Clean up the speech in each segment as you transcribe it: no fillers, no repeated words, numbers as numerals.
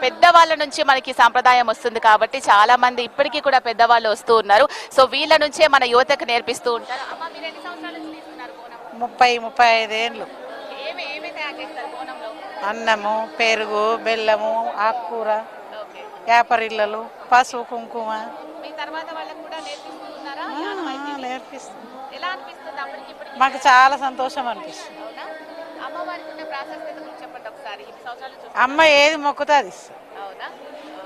పెద్దవాళ్ళ నుంచి మనకి సాంప్రదాయం వస్తుంది కాబట్టి చాలా మంది ఇప్పటికీ కూడా పెద్దవాళ్ళు వస్తూ ఉన్నారు. సో వీళ్ళ నుంచే మన యువతకు నేర్పిస్తూ ఉంటారు. అమ్మ మీరు ఎన్ని సంవత్సరాల నుంచి తీస్తున్నారు బోనం? 30-35 ఏళ్ళు. ఏమి తయారు చేస్తారు బోనంలో? అన్నము, పెరుగు, బెల్లము, ఆకుకూర, ఓకే. యాపరిల్లలు, పసుపు, కుంకుమ మీ తర్వాత వాళ్ళకు కూడా నేర్పిస్తూ ఉన్నారా? నేర్పిస్తుంది. ఎలా అనిపిస్తుంది అప్పటికి ఇప్పటికి? మాకు చాలా సంతోషం అనిపిస్తుంది. అవునా? అమ్మవారికి ఉన్న ప్రాశస్త్యత గురించి చెప్పండి ఒకసారి. ఇన్ని సంవత్సరాల నుంచి అమ్మ ఏది మొక్కుతుంది. అవునా?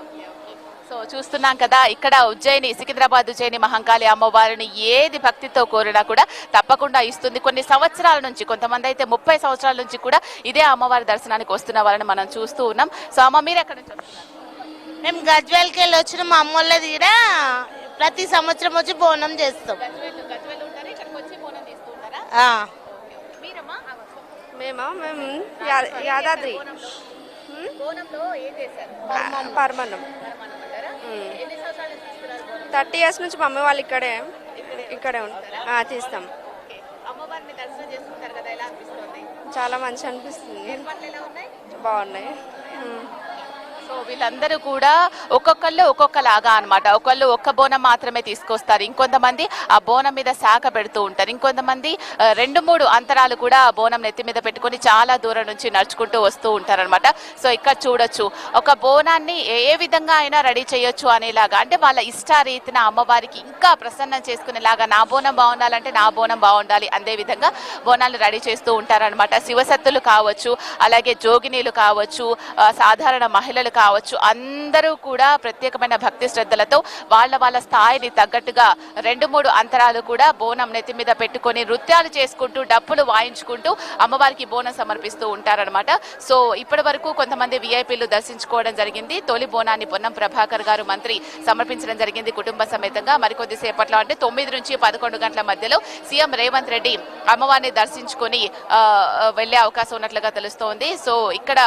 Okay, okay. సో చూస్తున్నాం కదా, ఇక్కడ ఉజ్జయిని, సికింద్రాబాద్ ఉజ్జయిని మహంకాళి అమ్మవారిని ఏది భక్తితో కోరినా కూడా తప్పకుండా ఇస్తుంది. కొన్ని సంవత్సరాల నుంచి, కొంతమంది అయితే 30 సంవత్సరాల నుంచి కూడా ఇదే అమ్మవారి దర్శనానికి వస్తున్న వాళ్ళని మనం చూస్తూ ఉన్నాం. సో అమ్మ మీరు ఎక్కడి నుంచి వస్తున్నారు? మేము గజ్వేల్కి వెళ్ళి వచ్చిన మా అమ్మ వాళ్ళ దగ్గర ప్రతి సంవత్సరం వచ్చి బోనం చేస్తాం. గజ్వేల్ ఉంటారా? ఇక్కడికి వచ్చి బోనం తీస్తూ ఉంటారా? మీరమ్మా? మేము యాదాద్రి బోనంలో ఏం చేశారు? పరమాన్నం. ఎన్ని సంవత్సరాల నుంచి తీస్తున్నారు బోనం? 30 years నుంచి మమ్మీ వాళ్ళు ఇక్కడే తీస్తాం. ఓకే. అమ్మవారిని దర్శనం చేసుకుంటారు కదా, ఎలా అనిపిస్తుంది? చాలా మంచి అనిపిస్తుంది. ఏర్పాట్లు ఎలా ఉన్నాయి? బాగున్నాయి. సో వీళ్ళందరూ కూడా ఒక్కొక్కళ్ళు ఒక్కొక్కలాగా అనమాట. ఒకళ్ళు ఒక్క బోనం మాత్రమే తీసుకొస్తారు, ఇంకొంతమంది ఆ బోనం మీద శాఖ పెడుతూ ఉంటారు, ఇంకొంతమంది 2-3 అంతరాలు కూడా ఆ బోనం నెత్తి మీద పెట్టుకొని చాలా దూరం నుంచి నడుచుకుంటూ వస్తూ ఉంటారనమాట. సో ఇక్కడ చూడొచ్చు, ఒక బోనాన్ని ఏ విధంగా అయినా రెడీ చేయొచ్చు అనేలాగా, అంటే వాళ్ళ ఇష్టారీతిన అమ్మవారికి ఇంకా ప్రసన్నం చేసుకునేలాగా, నా బోనం బాగుండాలంటే నా బోనం బాగుండాలి అదే విధంగా బోనాలు రెడీ చేస్తూ ఉంటారనమాట. శివసత్తులు కావచ్చు, అలాగే జోగినీలు కావచ్చు, సాధారణ మహిళలు కావచ్చు, అందరూ కూడా ప్రత్యేకమైన భక్తి శ్రద్ధలతో వాళ్ళ స్థాయిని తగ్గట్టుగా 2-3 అంతరాలు కూడా బోనం నెత్తి మీద పెట్టుకొని నృత్యాలు చేసుకుంటూ, డప్పులు వాయించుకుంటూ అమ్మవారికి బోనం సమర్పిస్తూ ఉంటారనమాట. సో ఇప్పటి వరకు కొంతమంది విఐపీలు దర్శించుకోవడం జరిగింది. తొలి బోనాన్ని పొన్నం ప్రభాకర్ గారు మంత్రి సమర్పించడం జరిగింది కుటుంబ సమేతంగా. మరికొద్ది సేపట్లో, అంటే 9 నుంచి 11 గంటల మధ్యలో సీఎం రేవంత్ రెడ్డి అమ్మవారిని దర్శించుకొని వెళ్లే అవకాశం ఉన్నట్లుగా తెలుస్తోంది. సో ఇక్కడ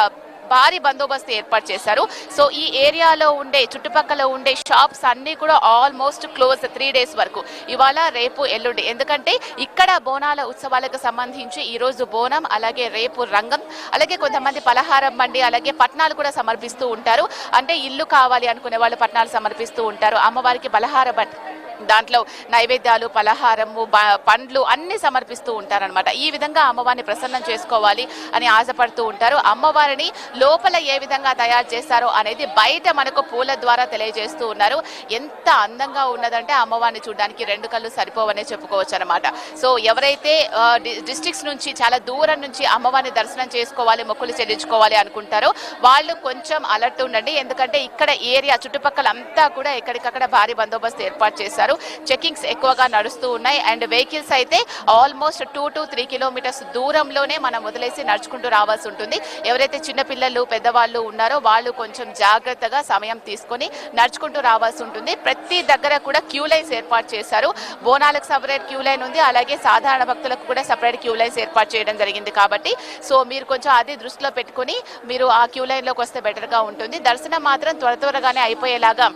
భారీ బందోబస్తు ఏర్పాటు చేశారు. సో ఈ ఏరియాలో ఉండే, చుట్టుపక్కల ఉండే షాప్స్ అన్నీ కూడా ఆల్మోస్ట్ క్లోజ్ 3 days వరకు, ఇవాళ రేపు ఎల్లుండి. ఎందుకంటే ఇక్కడ బోనాల ఉత్సవాలకు సంబంధించి ఈరోజు బోనం, అలాగే రేపు రంగం, అలాగే కొంతమంది పలహారం బండి, అలాగే పట్నాలు కూడా సమర్పిస్తూ ఉంటారు. అంటే ఇల్లు కావాలి అనుకునే వాళ్ళు పట్నాలు సమర్పిస్తూ ఉంటారు. అమ్మవారికి పలహార బండి, దాంట్లో నైవేద్యాలు, పలహారము, పండ్లు అన్ని సమర్పిస్తూ ఉంటారనమాట. ఈ విధంగా అమ్మవారిని ప్రసన్నం చేసుకోవాలి అని ఆశపడుతూ ఉంటారు. అమ్మవారిని లోపల ఏ విధంగా తయారు చేస్తారో అనేది బయట మనకు పూల ద్వారా తెలియజేస్తూ ఉన్నారు. ఎంత అందంగా ఉన్నదంటే అమ్మవారిని చూడడానికి 2 కళ్ళు సరిపోవనే చెప్పుకోవచ్చు అనమాట. సో ఎవరైతే డిస్ట్రిక్ట్స్ నుంచి, చాలా దూరం నుంచి అమ్మవారిని దర్శనం చేసుకోవాలి, మొక్కులు చెల్లించుకోవాలి అనుకుంటారో వాళ్ళు కొంచెం అలర్ట్ ఉండండి. ఎందుకంటే ఇక్కడ ఏరియా చుట్టుపక్కల అంతా కూడా ఎక్కడికక్కడ భారీ బందోబస్తు ఏర్పాటు చేశారు. చెకింగ్స్ ఎక్కువగా నడుస్తూ ఉన్నాయి. అండ్ వెహికల్స్ అయితే ఆల్మోస్ట్ 2 to 3 kilometers దూరంలోనే మనం వదిలేసి నడుచుకుంటూ రావాల్సి ఉంటుంది. ఎవరైతే చిన్నపిల్లలు, పెద్దవాళ్ళు ఉన్నారో వాళ్ళు కొంచెం జాగ్రత్తగా సమయం తీసుకొని నడుచుకుంటూ రావాల్సి ఉంటుంది. ప్రతి దగ్గర కూడా క్యూ లైన్స్ ఏర్పాటు చేశారు. బోనాలకు సపరేట్ క్యూ లైన్ ఉంది, అలాగే సాధారణ భక్తులకు కూడా సపరేట్ క్యూ లైన్స్ ఏర్పాటు చేయడం జరిగింది. కాబట్టి సో మీరు కొంచెం అది దృష్టిలో పెట్టుకుని మీరు ఆ క్యూ లైన్లోకి వస్తే బెటర్గా ఉంటుంది. దర్శనం మాత్రం త్వరగానే అయిపోయేలాగా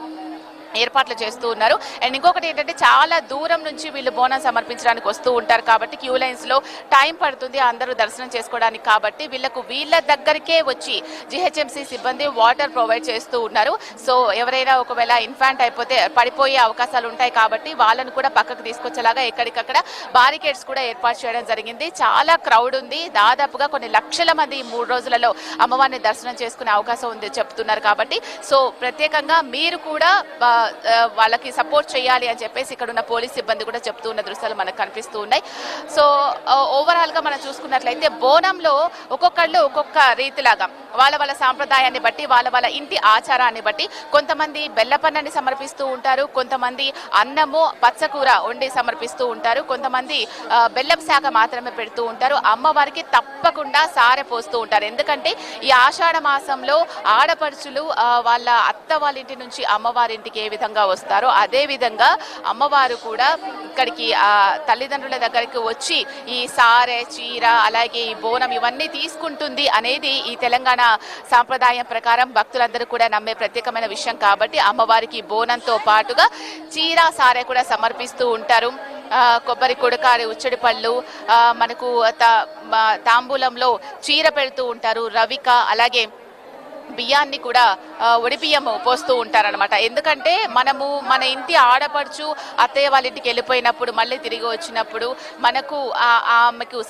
ఏర్పాట్లు చేస్తూ ఉన్నారు. అండ్ ఇంకొకటి ఏంటంటే, చాలా దూరం నుంచి వీళ్ళు బోనం సమర్పించడానికి వస్తూ ఉంటారు కాబట్టి క్యూ లైన్స్లో టైం పడుతుంది అందరూ దర్శనం చేసుకోవడానికి. కాబట్టి వీళ్ళ దగ్గరికే వచ్చి జిహెచ్ఎంసీ సిబ్బంది వాటర్ ప్రొవైడ్ చేస్తూ ఉన్నారు. సో ఎవరైనా ఒకవేళ ఇన్ఫాంట్ అయిపోతే పడిపోయే అవకాశాలు ఉంటాయి కాబట్టి వాళ్ళను కూడా పక్కకు తీసుకొచ్చేలాగా ఎక్కడికక్కడ బారికేడ్స్ కూడా ఏర్పాటు చేయడం జరిగింది. చాలా క్రౌడ్ ఉంది, దాదాపుగా కొన్ని లక్షల మంది ఈ 3 రోజులలో అమ్మవారిని దర్శనం చేసుకునే అవకాశం ఉంది చెప్తున్నారు. కాబట్టి సో ప్రత్యేకంగా మీరు కూడా వాళ్ళకి సపోర్ట్ చేయాలి అని చెప్పేసి ఇక్కడ ఉన్న పోలీస్ సిబ్బంది కూడా చెప్తూ ఉన్న దృశ్యాలు మనకు కనిపిస్తూ ఉన్నాయి. సో ఓవరాల్ గా మనం చూసుకున్నట్లయితే బోనంలో ఒక్కొక్కళ్ళు ఒక్కొక్క రీతిలాగా వాళ్ళ సాంప్రదాయాన్ని బట్టి, వాళ్ళ ఇంటి ఆచారాన్ని బట్టి కొంతమంది బెల్లపన్నని సమర్పిస్తూ ఉంటారు, కొంతమంది అన్నము, పచ్చకూర వండి సమర్పిస్తూ ఉంటారు, కొంతమంది బెల్లం శాఖ మాత్రమే పెడుతూ ఉంటారు. అమ్మవారికి తప్పకుండా సారె పోస్తూ ఉంటారు. ఎందుకంటే ఈ ఆషాఢ మాసంలో ఆడపడుచులు వాళ్ళ అత్త వాళ్ళ ఇంటి నుంచి అమ్మవారింటికి ఏ విధంగా వస్తారో అదే విధంగా అమ్మవారు కూడా ఇక్కడికి తల్లిదండ్రుల దగ్గరికి వచ్చి ఈ సారె, చీర, అలాగే ఈ బోనం ఇవన్నీ తీసుకుంటుంది అనేది ఈ తెలంగాణ సాంప్రదాయం ప్రకారం భక్తులందరూ కూడా నమ్మే ప్రత్యేకమైన విషయం. కాబట్టి అమ్మవారికి బోనంతో పాటుగా చీర, సారె కూడా సమర్పిస్తూ ఉంటారు. కొబ్బరి కొడకారి, ఉచ్చడి పళ్ళు, మనకు తాంబూలంలో చీర పెడుతూ ఉంటారు, రవిక, అలాగే బియ్యాన్ని కూడా ఒడి బియ్యము పోస్తూ ఉంటారనమాట. ఎందుకంటే మనము మన ఇంటి ఆడపడుచు అత్తయ్య వాళ్ళ ఇంటికి వెళ్ళిపోయినప్పుడు మళ్ళీ తిరిగి వచ్చినప్పుడు మనకు ఆమెకు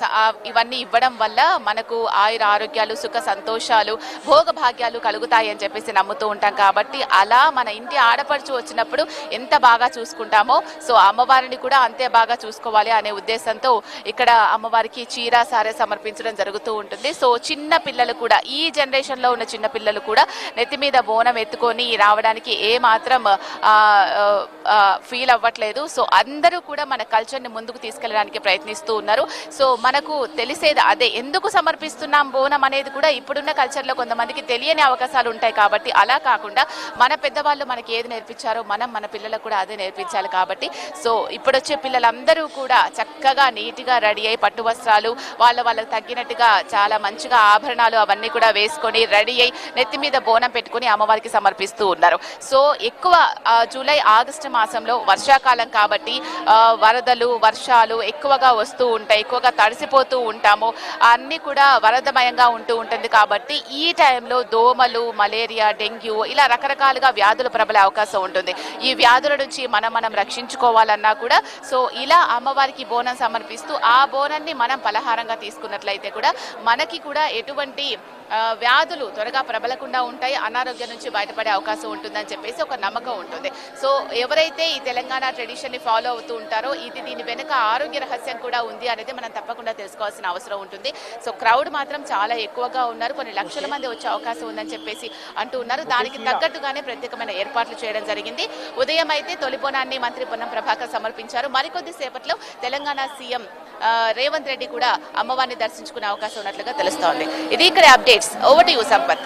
ఇవన్నీ ఇవ్వడం వల్ల మనకు ఆయుర ఆరోగ్యాలు, సుఖ సంతోషాలు, భోగ భాగ్యాలు కలుగుతాయి అని చెప్పేసి నమ్ముతూ ఉంటాం. కాబట్టి అలా మన ఇంటి ఆడపడుచు వచ్చినప్పుడు ఎంత బాగా చూసుకుంటామో సో అమ్మవారిని కూడా అంతే బాగా చూసుకోవాలి అనే ఉద్దేశంతో ఇక్కడ అమ్మవారికి చీర సారే సమర్పించడం జరుగుతూ ఉంటుంది. సో చిన్న పిల్లలు కూడా, ఈ జనరేషన్ లో ఉన్న చిన్న పిల్లలు కూడా నెత్తి మీద బోనం ఎత్తుకొని రావడానికి ఏ మాత్రం ఫీల్ అవ్వట్లేదు. సో అందరూ కూడా మన కల్చర్ ని ముందుకు తీసుకెళ్ళడానికి ప్రయత్నిస్తూ ఉన్నారు. సో మనకు తెలిసేది అదే, ఎందుకు సమర్పిస్తున్నాం బోనం అనేది కూడా ఇప్పుడున్న కల్చర్ లో కొంతమందికి తెలియని అవకాశాలు ఉంటాయి. కాబట్టి అలా కాకుండా మన పెద్దవాళ్ళు మనకి ఏది నేర్పించారో మనం మన పిల్లలకు కూడా అదే నేర్పించాలి. కాబట్టి సో ఇప్పుడు వచ్చే పిల్లలందరూ కూడా చక్కగా నీట్గా రెడీ అయి పట్టు వస్త్రాలు వాళ్ళకు తగ్గినట్టుగా చాలా మంచిగా ఆభరణాలు అవన్నీ కూడా వేసుకొని రెడీ అయి నెత్తి మీద బోనం పెట్టుకుని అమ్మవారికి సమర్పిస్తూ ఉన్నారు. సో ఎక్కువ జూలై ఆగస్టు మాసంలో వర్షాకాలం కాబట్టి వరదలు వర్షాలు ఎక్కువగా వస్తూ ఉంటాయి, ఎక్కువగా తడిసిపోతూ ఉంటాము, అన్నీ కూడా వరదమయంగా ఉంటూ ఉంటుంది. కాబట్టి ఈ టైంలో దోమలు, మలేరియా, డెంగ్యూ ఇలా రకరకాలుగా వ్యాధులు ప్రబలే అవకాశం ఉంటుంది. ఈ వ్యాధుల నుంచి మనం రక్షించుకోవాలన్నా కూడా సో ఇలా అమ్మవారికి బోనం సమర్పిస్తూ ఆ బోనాన్ని మనం పలహారంగా తీసుకున్నట్లయితే కూడా మనకి కూడా ఎటువంటి వ్యాధులు త్వరగా ప్రబలకుండా ఉంటాయి, అనారోగ్యం నుంచి బయటపడే అవకాశం ఉంటుందని చెప్పేసి ఒక నమ్మకం ఉంటుంది. సో ఎవరైతే ఈ తెలంగాణ ట్రెడిషన్ ని ఫాలో అవుతూ ఉంటారో దీని వెనుక ఆరోగ్య రహస్యం కూడా ఉంది అనేది మనం తప్పకుండా తెలుసుకోవాల్సిన అవసరం ఉంటుంది. సో క్రౌడ్ మాత్రం చాలా ఎక్కువగా ఉన్నారు, కొన్ని లక్షల మంది వచ్చే అవకాశం ఉందని చెప్పేసి అంటూ ఉన్నారు. దానికి తగ్గట్టుగానే ప్రత్యేకమైన ఏర్పాట్లు చేయడం జరిగింది. ఉదయం అయితే తొలి బోనాన్ని మంత్రి పొన్నం ప్రభాకర్ సమర్పించారు. మరికొద్ది సేపట్లో తెలంగాణ సీఎం రేవంత్ రెడ్డి కూడా అమ్మవారిని దర్శించుకునే అవకాశం ఉన్నట్లుగా తెలుస్తోంది. ఇది ఇక్కడ updates. Over to you Sampath.